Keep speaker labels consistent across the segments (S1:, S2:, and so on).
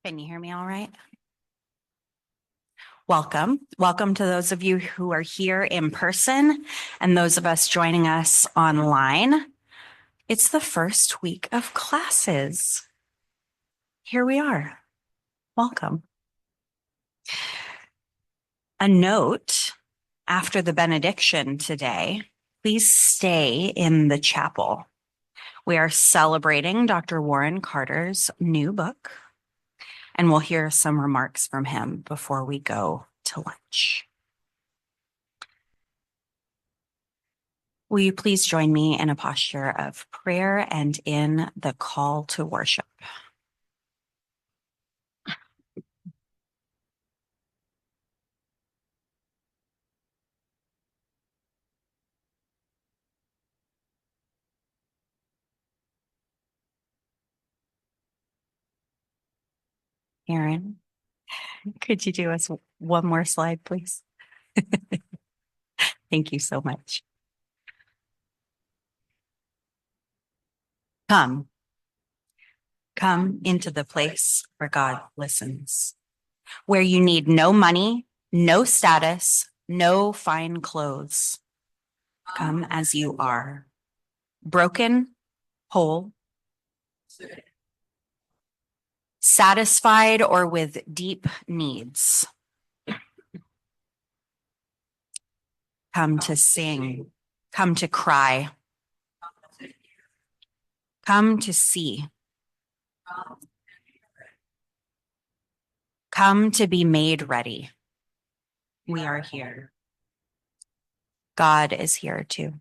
S1: Can you hear me all right? Welcome. Welcome to those of you who are here in person and those of us joining us online. It's the first week of classes. Here we are. Welcome. A note after the benediction today, please stay in the chapel. We are celebrating Dr. Warren Carter's new book, and we'll hear some remarks from him before we go to lunch. Will you please join me in a posture of prayer and in the call to worship? Aaron, could you do us one more slide, please? Thank you so much. Come into the place where God listens, where you need no money, no status, no fine clothes. Come as you are, broken, whole, satisfied, or with deep needs. Come to sing, come to cry, come to see, come to be made ready. We are here. God is here too.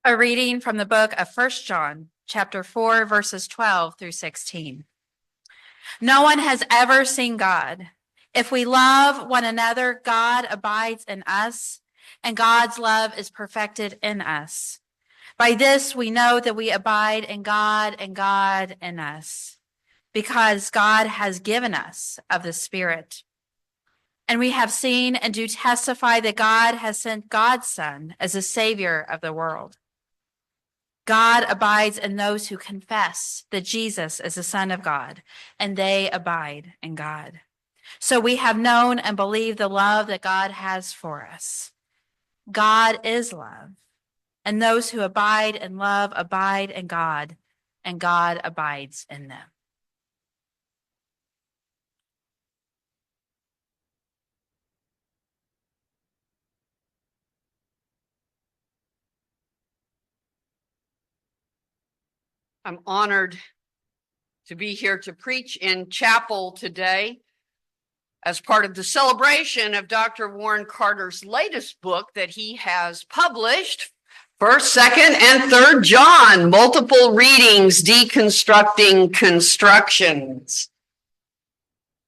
S1: A reading from the book of 1 John, chapter 4, verses 12 through 16. No one has ever seen God. If we love one another, God abides in us, and God's love is perfected in us. By this we know that we abide in God and God in us, because God has given us of the Spirit. And we have seen and do testify that God has sent God's Son as a Savior of the world. God abides in those who confess that Jesus is the Son of God, and they abide in God. So we have known and believed the love that God has for us. God is love, and those who abide in love abide in God, and God abides in them.
S2: I'm honored to be here to preach in chapel today as part of the celebration of Dr. Warren Carter's latest book that he has published, 1st, 2nd, and 3rd John, multiple readings, deconstructing constructions.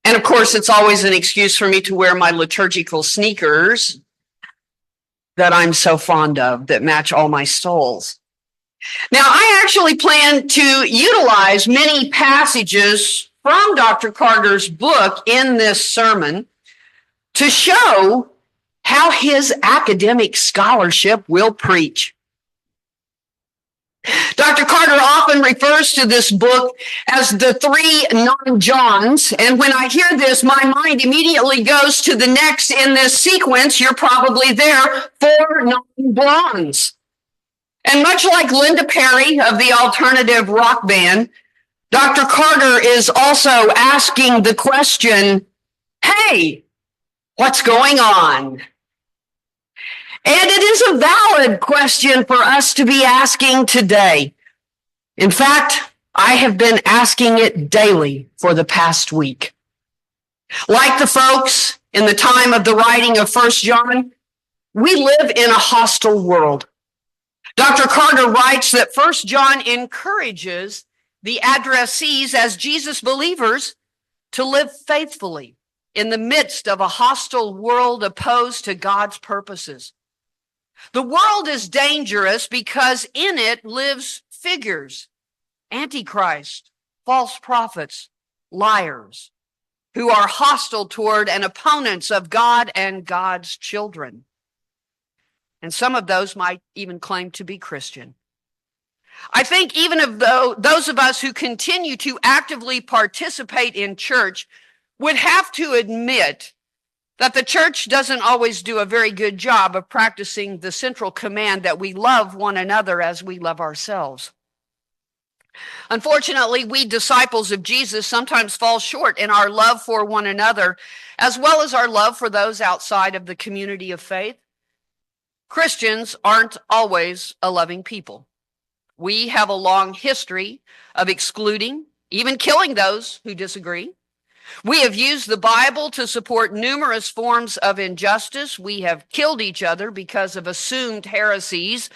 S2: And of course, it's always an excuse for me to wear my liturgical sneakers that I'm so fond of that match all my stoles. Now, I actually plan to utilize many passages from Dr. Carter's book in this sermon to show how his academic scholarship will preach. Dr. Carter often refers to this book as the 3 non-Johns, and when I hear this, my mind immediately goes to the next in this sequence. You're probably there, 4 non-blondes. And much like Linda Perry of the alternative rock band, Dr. Carter is also asking the question, hey, what's going on? And it is a valid question for us to be asking today. In fact, I have been asking it daily for the past week. Like the folks in the time of the writing of 1 John, we live in a hostile world. Dr. Carter writes that 1 John encourages the addressees as Jesus believers to live faithfully in the midst of a hostile world opposed to God's purposes. The world is dangerous because in it lives figures, antichrist, false prophets, liars, who are hostile toward and opponents of God and God's children. And some of those might even claim to be Christian. I think even of those of us who continue to actively participate in church would have to admit that the church doesn't always do a very good job of practicing the central command that we love one another as we love ourselves. Unfortunately, we disciples of Jesus sometimes fall short in our love for one another, as well as our love for those outside of the community of faith. Christians aren't always a loving people. We have a long history of excluding, even killing those who disagree. We have used the Bible to support numerous forms of injustice. We have killed each other because of assumed heresies.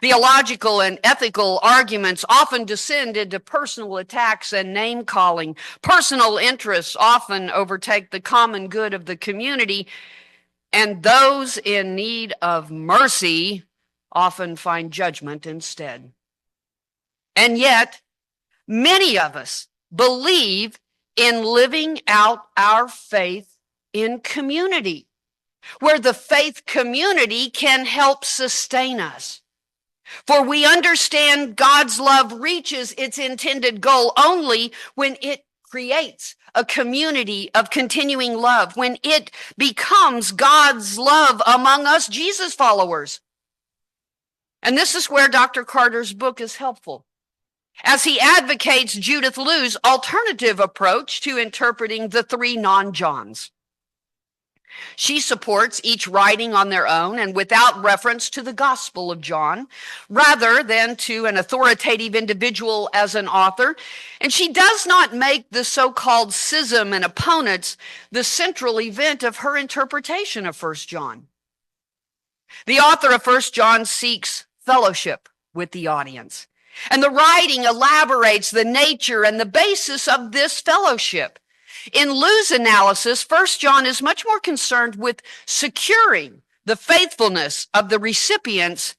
S2: Theological and ethical arguments often descend into personal attacks and name-calling. Personal interests often overtake the common good of the community, and those in need of mercy often find judgment instead. And yet, many of us believe in living out our faith in community, where the faith community can help sustain us. For we understand God's love reaches its intended goal only when it creates a community of continuing love, when it becomes God's love among us Jesus followers. And this is where Dr. Carter's book is helpful, as he advocates Judith Liu's alternative approach to interpreting the three non-Johns. She supports each writing on their own and without reference to the Gospel of John, rather than to an authoritative individual as an author. And she does not make the so-called schism and opponents the central event of her interpretation of 1 John. The author of 1 John seeks fellowship with the audience, and the writing elaborates the nature and the basis of this fellowship. In Liu's analysis, 1 John is much more concerned with securing the faithfulness of the recipients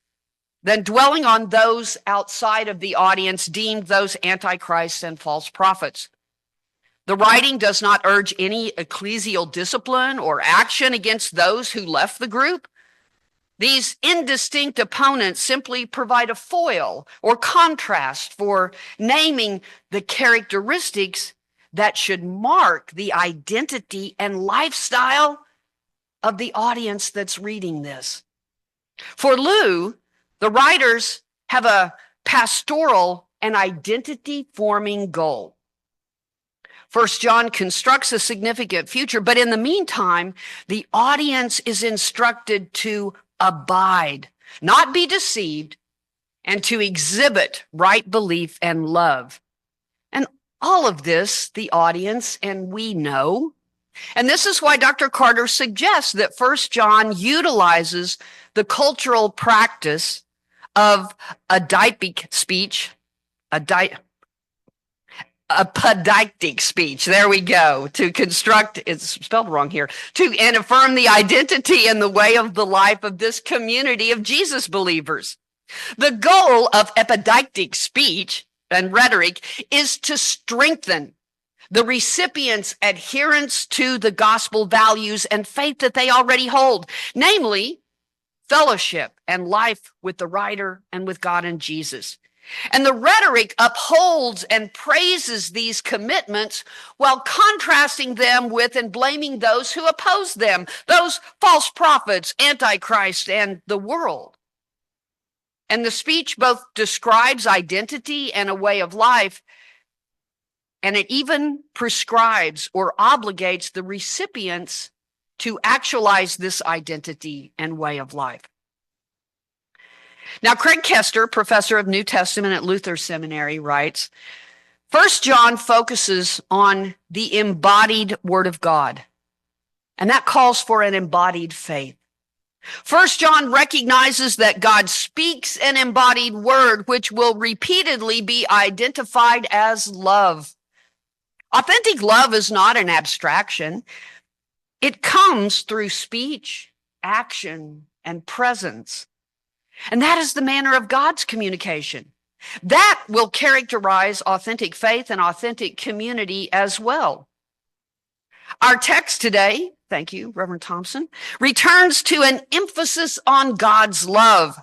S2: than dwelling on those outside of the audience deemed those antichrists and false prophets. The writing does not urge any ecclesial discipline or action against those who left the group. These indistinct opponents simply provide a foil or contrast for naming the characteristics that should mark the identity and lifestyle of the audience that's reading this. For Liu, the writers have a pastoral and identity-forming goal. 1 John constructs a significant future, but in the meantime, the audience is instructed to abide, not be deceived, and to exhibit right belief and love. And all of this, the audience and we know. And this is why Dr. Carter suggests that 1 John utilizes the cultural practice of a didactic speech, a pedictic speech, there we go, to construct, it's spelled wrong here, and affirm the identity and the way of the life of this community of Jesus believers. The goal of epidictic speech and rhetoric is to strengthen the recipient's adherence to the gospel values and faith that they already hold, namely fellowship and life with the writer and with God and Jesus. And the rhetoric upholds and praises these commitments while contrasting them with and blaming those who oppose them, those false prophets, antichrist, and the world. And the speech both describes identity and a way of life, and it even prescribes or obligates the recipients to actualize this identity and way of life. Now, Craig Kester, professor of New Testament at Luther Seminary, writes, First John focuses on the embodied Word of God, and that calls for an embodied faith. First John recognizes that God speaks an embodied word which will repeatedly be identified as love. Authentic love is not an abstraction. It comes through speech, action, and presence. And that is the manner of God's communication. That will characterize authentic faith and authentic community as well. Our text today, thank you, Reverend Thompson, returns to an emphasis on God's love.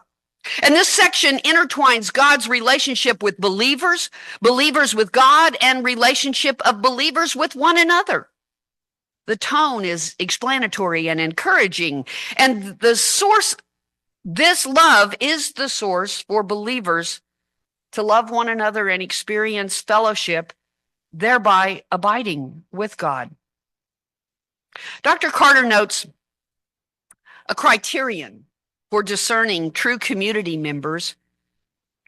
S2: And this section intertwines God's relationship with believers, believers with God, and relationship of believers with one another. The tone is explanatory and encouraging, and this love is the source for believers to love one another and experience fellowship, thereby abiding with God. Dr. Carter notes a criterion for discerning true community members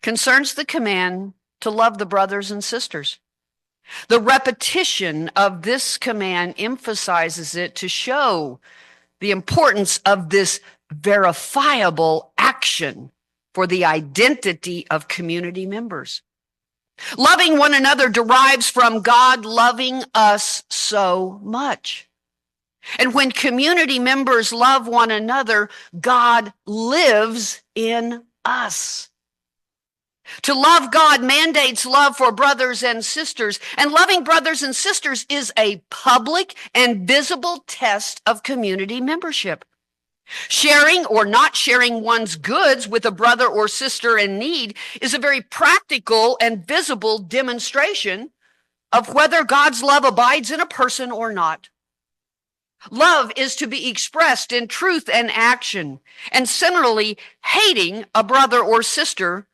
S2: concerns the command to love the brothers and sisters. The repetition of this command emphasizes it to show the importance of this verifiable action for the identity of community members. Loving one another derives from God loving us so much. And when community members love one another, God lives in us. To love God mandates love for brothers and sisters, and loving brothers and sisters is a public and visible test of community membership. Sharing or not sharing one's goods with a brother or sister in need is a very practical and visible demonstration of whether God's love abides in a person or not. Love is to be expressed in truth and action, and similarly, hating a brother or sister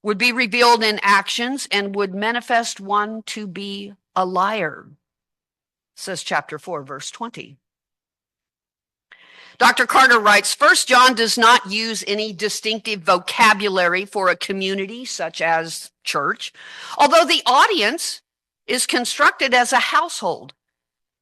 S2: would be revealed in actions and would manifest one to be a liar, says chapter 4, verse 20. Dr. Carter writes, 1 John does not use any distinctive vocabulary for a community such as church, although the audience is constructed as a household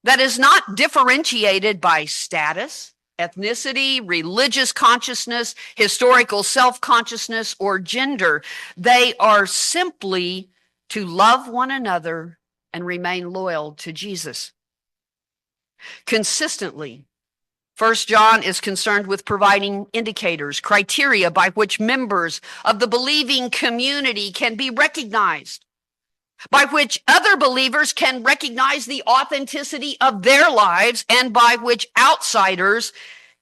S2: that is not differentiated by status, ethnicity, religious consciousness, historical self-consciousness, or gender. They are simply to love one another and remain loyal to Jesus. Consistently, 1 John is concerned with providing indicators, criteria by which members of the believing community can be recognized, by which other believers can recognize the authenticity of their lives, and by which outsiders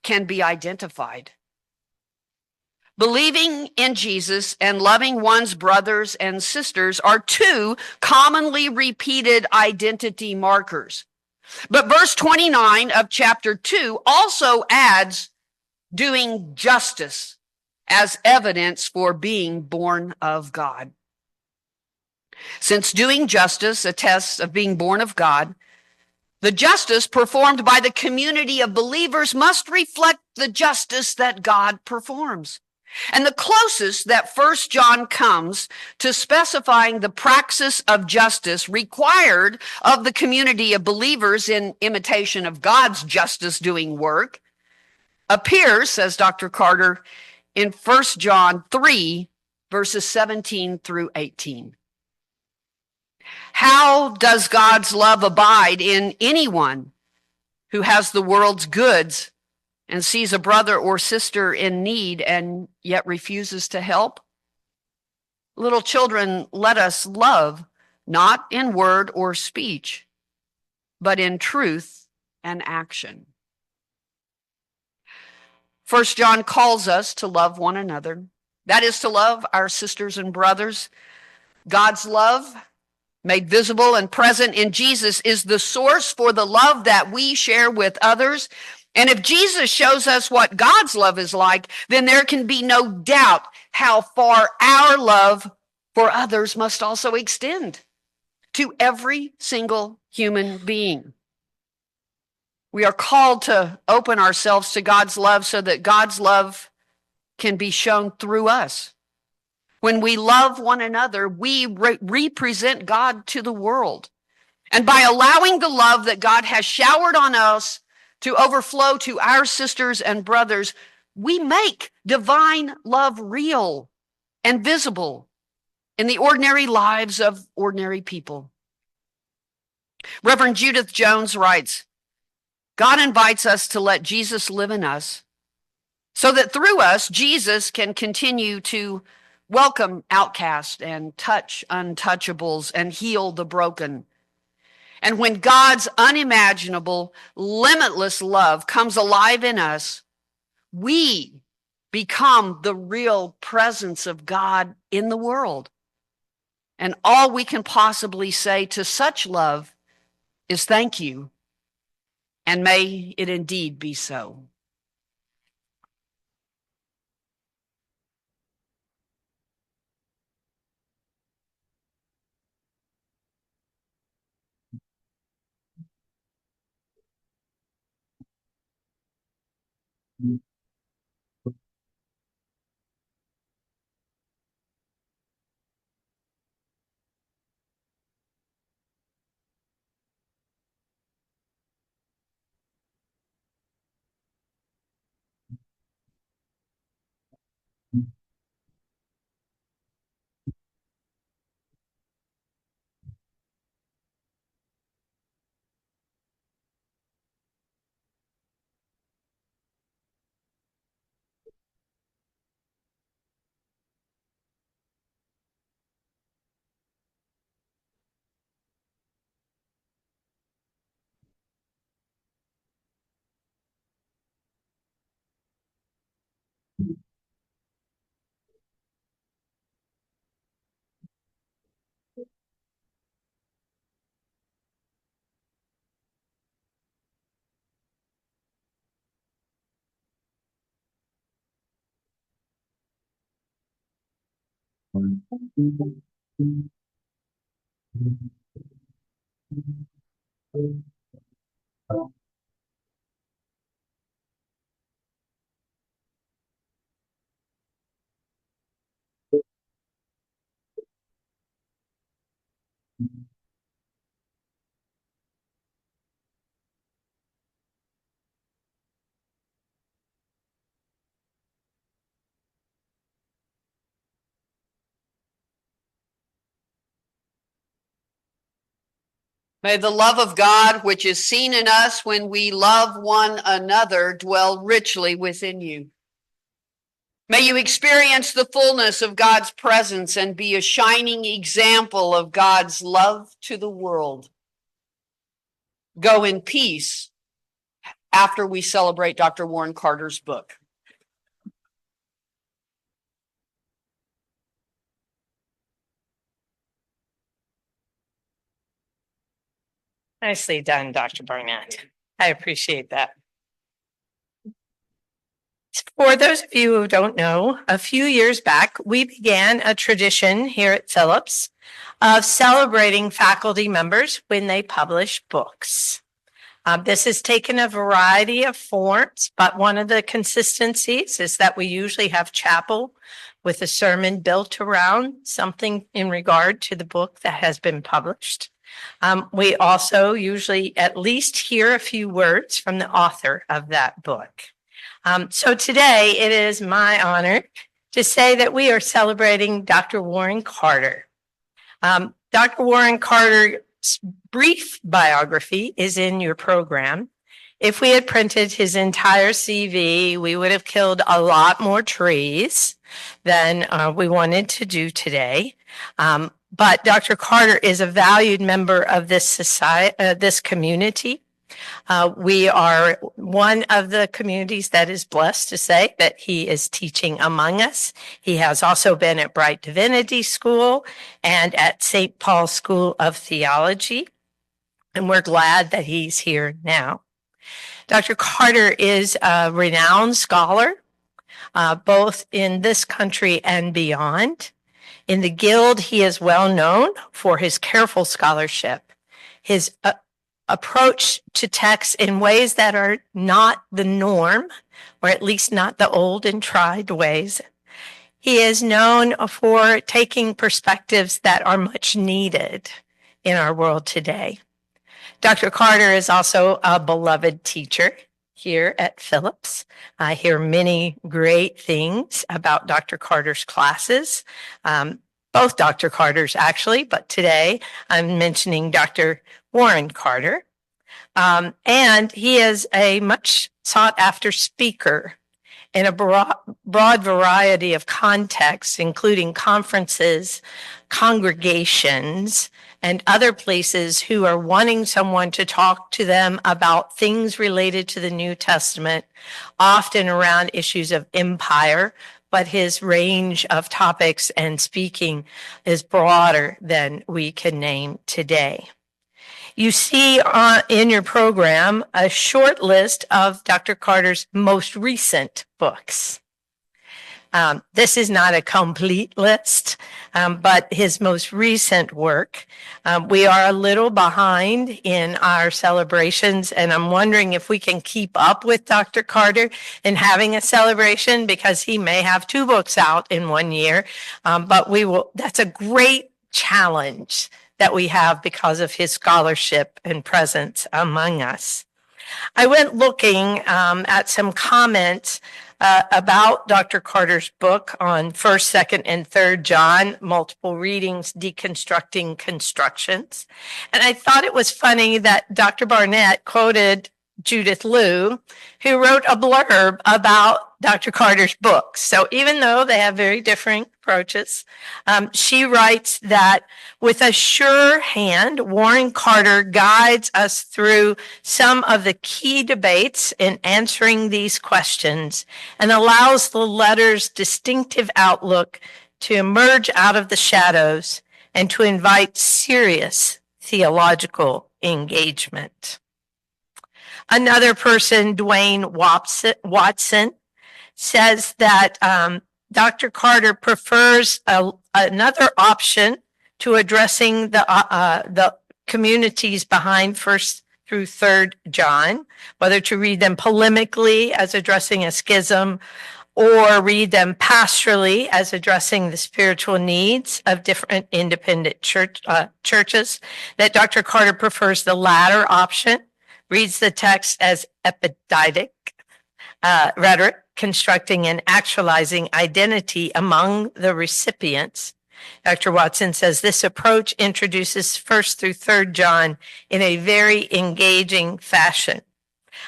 S2: can be identified. Believing in Jesus and loving one's brothers and sisters are two commonly repeated identity markers. But verse 29 of chapter 2 also adds doing justice as evidence for being born of God. Since doing justice attests of being born of God, the justice performed by the community of believers must reflect the justice that God performs. And the closest that 1 John comes to specifying the praxis of justice required of the community of believers in imitation of God's justice doing work appears, says Dr. Carter, in 1 John 3, verses 17 through 18. How does God's love abide in anyone who has the world's goods and sees a brother or sister in need and yet refuses to help? Little children, let us love, not in word or speech, but in truth and action. 1 John calls us to love one another. That is to love our sisters and brothers. God's love, made visible and present in Jesus, is the source for the love that we share with others. And if Jesus shows us what God's love is like, then there can be no doubt how far our love for others must also extend to every single human being. We are called to open ourselves to God's love so that God's love can be shown through us. When we love one another, we represent God to the world. And by allowing the love that God has showered on us to overflow to our sisters and brothers, we make divine love real and visible in the ordinary lives of ordinary people. Reverend Judith Jones writes, God invites us to let Jesus live in us so that through us, Jesus can continue to welcome outcasts and touch untouchables and heal the broken. And when God's unimaginable, limitless love comes alive in us, we become the real presence of God in the world. And all we can possibly say to such love is thank you, and may it indeed be so. May the love of God, which is seen in us when we love one another, dwell richly within you. May you experience the fullness of God's presence and be a shining example of God's love to the world. Go in peace after we celebrate Dr. Warren Carter's book.
S3: Nicely done, Dr. Barnett. I appreciate that. For those of you who don't know, a few years back, we began a tradition here at Phillips of celebrating faculty members when they publish books. This has taken a variety of forms, but one of the consistencies is that we usually have chapel with a sermon built around something in regard to the book that has been published. We also usually at least hear a few words from the author of that book. So today it is my honor to say that we are celebrating Dr. Warren Carter. Dr. Warren Carter's brief biography is in your program. If we had printed his entire CV, we would have killed a lot more trees than we wanted to do today. But Dr. Carter is a valued member of this society, this community. We are one of the communities that is blessed to say that he is teaching among us. He has also been at Bright Divinity School and at St. Paul's School of Theology, and we're glad that he's here now. Dr. Carter is a renowned scholar, both in this country and beyond. In the Guild, he is well known for his careful scholarship, his approach to texts in ways that are not the norm, or at least not the old and tried ways. He is known for taking perspectives that are much needed in our world today. Dr. Carter is also a beloved teacher here at Phillips. I hear many great things about Dr. Carter's classes, both Dr. Carter's actually, but today I'm mentioning Dr. Warren Carter. And he is a much sought after speaker in a broad variety of contexts, including conferences, congregations, and other places who are wanting someone to talk to them about things related to the New Testament, often around issues of empire, but his range of topics and speaking is broader than we can name today. You see in your program a short list of Dr. Carter's most recent books. This is not a complete list, but his most recent work. We are a little behind in our celebrations, and I'm wondering if we can keep up with Dr. Carter in having a celebration, because he may have 2 books out in 1 year, but we will. That's a great challenge that we have because of his scholarship and presence among us. I went looking at some comments about Dr. Carter's book on 1st, 2nd, and 3rd John, multiple readings, deconstructing constructions. And I thought it was funny that Dr. Barnett quoted Judith Liu, who wrote a blurb about Dr. Carter's books. So even though they have very different approaches, she writes that with a sure hand, Warren Carter guides us through some of the key debates in answering these questions and allows the letter's distinctive outlook to emerge out of the shadows and to invite serious theological engagement. Another person, Dwayne Watson, says that Dr. Carter prefers another option to addressing the communities behind 1st through 3rd John, whether to read them polemically as addressing a schism or read them pastorally as addressing the spiritual needs of different independent churches, that Dr. Carter prefers the latter option, reads the text as epidictic rhetoric, constructing and actualizing identity among the recipients. Dr. Watson says this approach introduces 1st through 3rd John in a very engaging fashion.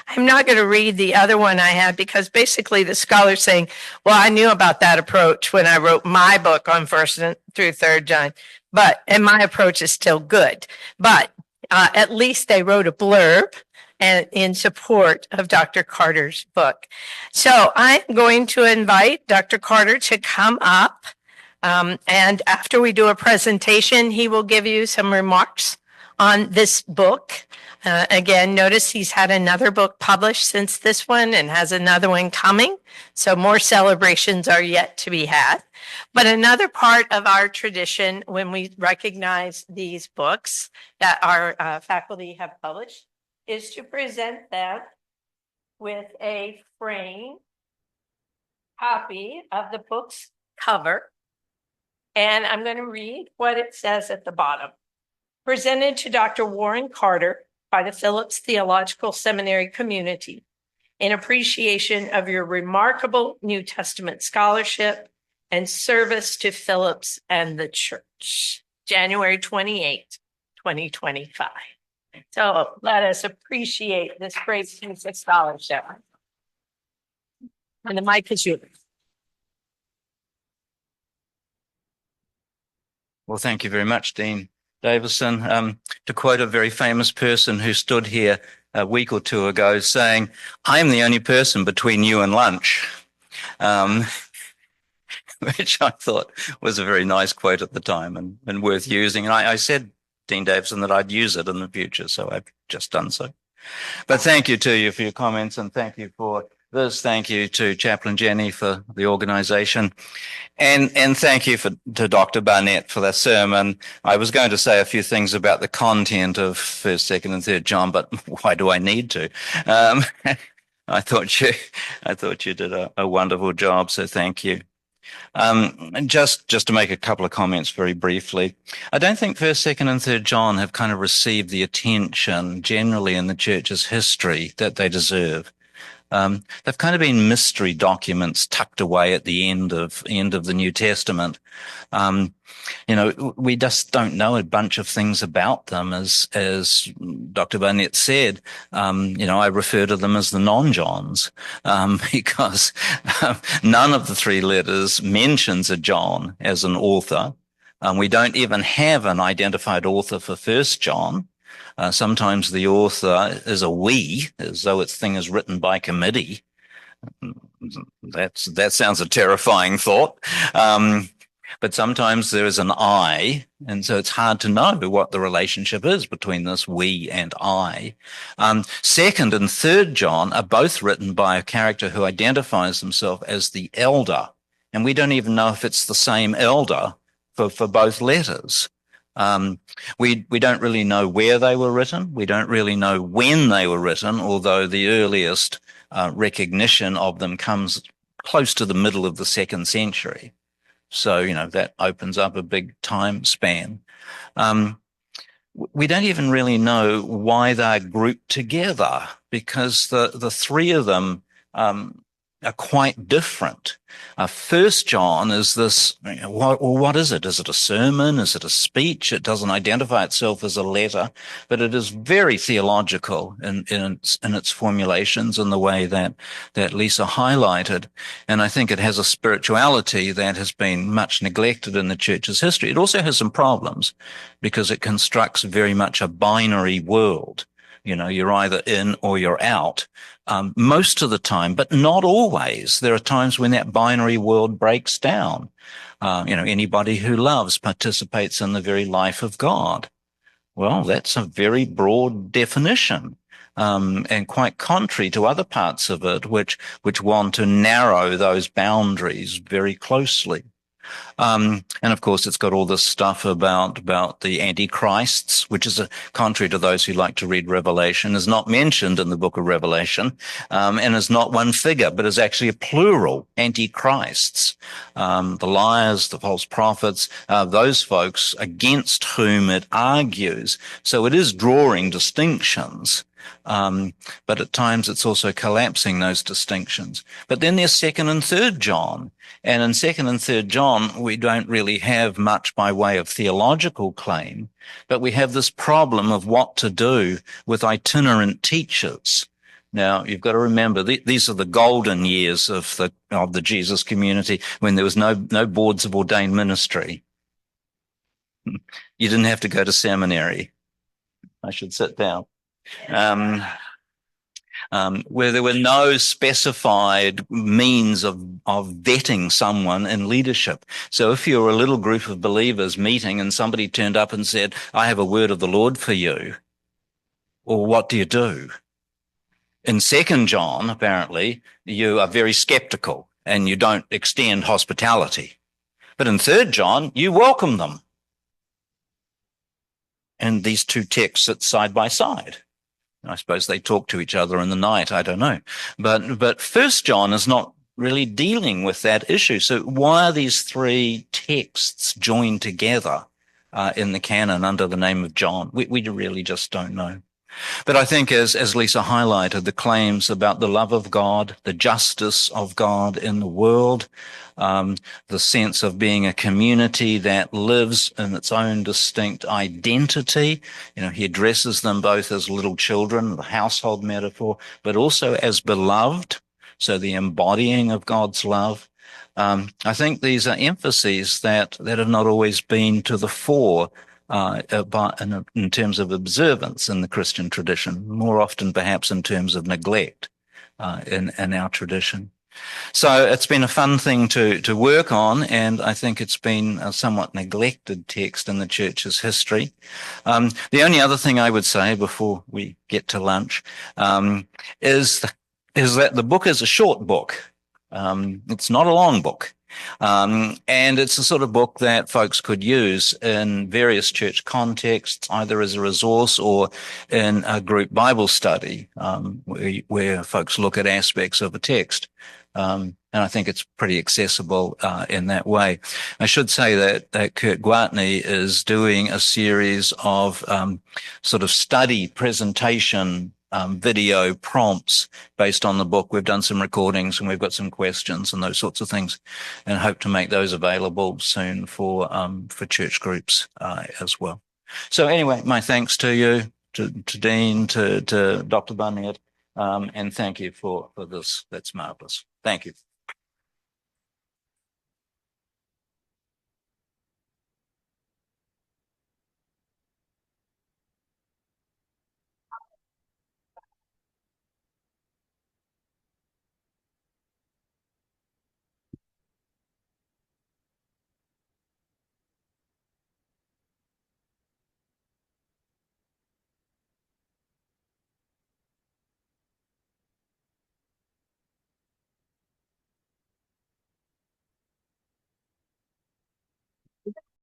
S3: I'm not going to read the other one I had because basically the scholar's saying, well, I knew about that approach when I wrote my book on 1st through 3rd John, and my approach is still good. But at least they wrote a blurb and in support of Dr. Carter's book. So I'm going to invite Dr. Carter to come up. And after we do a presentation, he will give you some remarks on this book. Again, notice he's had another book published since this one and has another one coming. So more celebrations are yet to be had. But another part of our tradition when we recognize these books that our faculty have published is to present them with a framed copy of the book's cover. And I'm going to read what it says at the bottom. Presented to Dr. Warren Carter by the Phillips Theological Seminary community in appreciation of your remarkable New Testament scholarship and service to Phillips and the church. January 28, 2025. So let us appreciate this great piece of scholarship. And the mic is yours.
S4: Well, thank you very much, Dean Davison. To quote a very famous person who stood here a week or 2 ago saying, I'm the only person between you and lunch, which I thought was a very nice quote at the time and worth using. And I said, Dean Davison, that I'd use it in the future, so I've just done so. But thank you to you for your comments, and thank you for this. Thank you to Chaplain Jennie for the organization, and thank you to Dr. Barnett for that sermon. I was going to say a few things about the content of 1st, 2nd, and 3rd John, but why do I need to? I thought you did a wonderful job, so thank you. Just to make a couple of comments very briefly, I don't think 1st, 2nd, and 3rd John have kind of received the attention generally in the church's history that they deserve. They've kind of been mystery documents tucked away at the end of the New Testament. We just don't know a bunch of things about them, as Dr. Barnett said. I refer to them as the non-Johns, because none of the 3 letters mentions a John as an author. We don't even have an identified author for 1st John. Sometimes the author is a we, as though its thing is written by committee. That sounds a terrifying thought. But sometimes there is an I, and so it's hard to know what the relationship is between this we and I. 2nd and 3rd John are both written by a character who identifies himself as the elder, and we don't even know if it's the same elder for both letters. We don't really know where they were written. We don't really know when they were written, although the earliest recognition of them comes close to the middle of the 2nd century. So, that opens up a big time span. We don't even really know why they're grouped together, because the 3 of them are quite different. 1st John is this, what is it? Is it a sermon? Is it a speech? It doesn't identify itself as a letter, but it is very theological in its formulations in the way that Lisa highlighted. And I think it has a spirituality that has been much neglected in the church's history. It also has some problems because it constructs very much a binary world. You're either in or you're out. Most of the time, but not always. There are times when that binary world breaks down. Anybody who loves participates in the very life of God. Well, that's a very broad definition, and quite contrary to other parts of it, which want to narrow those boundaries very closely. And of course, it's got all this stuff about the antichrists, which is contrary to those who like to read Revelation, is not mentioned in the book of Revelation, and is not one figure, but is actually a plural, antichrists, the liars, the false prophets, those folks against whom it argues. So it is drawing distinctions. But at times it's also collapsing those distinctions. But then there's 2nd and 3rd John. And in 2nd and 3rd John, we don't really have much by way of theological claim, but we have this problem of what to do with itinerant teachers. Now, you've got to remember, these are the golden years of the Jesus community, when there was no boards of ordained ministry. You didn't have to go to seminary. I should sit down. Where there were no specified means of vetting someone in leadership. So if you were a little group of believers meeting and somebody turned up and said, I have a word of the Lord for you, or what do you do? In 2nd John, apparently, you are very skeptical and you don't extend hospitality. But in 3rd John, you welcome them. And these 2 texts sit side by side. I suppose they talk to each other in the night. I don't know. But 1st John is not really dealing with that issue. So why are these 3 texts joined together in the canon under the name of John? We really just don't know. But I think as Lisa highlighted, the claims about the love of God, the justice of God in the world, the sense of being a community that lives in its own distinct identity. He addresses them both as little children, the household metaphor, but also as beloved. So the embodying of God's love. I think these are emphases that have not always been to the fore in terms of observance in the Christian tradition, more often perhaps in terms of neglect in our tradition. So it's been a fun thing to work on, and I think it's been a somewhat neglected text in the church's history. The only other thing I would say before we get to lunch is that the book is a short book. It's not a long book. And it's the sort of book that folks could use in various church contexts, either as a resource or in a group Bible study, where folks look at aspects of a text. And I think it's pretty accessible in that way. I should say that Kurt Gwatney is doing a series of sort of study presentation video prompts based on the book. We've done some recordings and we've got some questions and those sorts of things, and hope to make those available soon for church groups as well. So anyway, my thanks to you, to Dean, to Dr. Barnett, and thank you for this. That's marvelous. Thank you.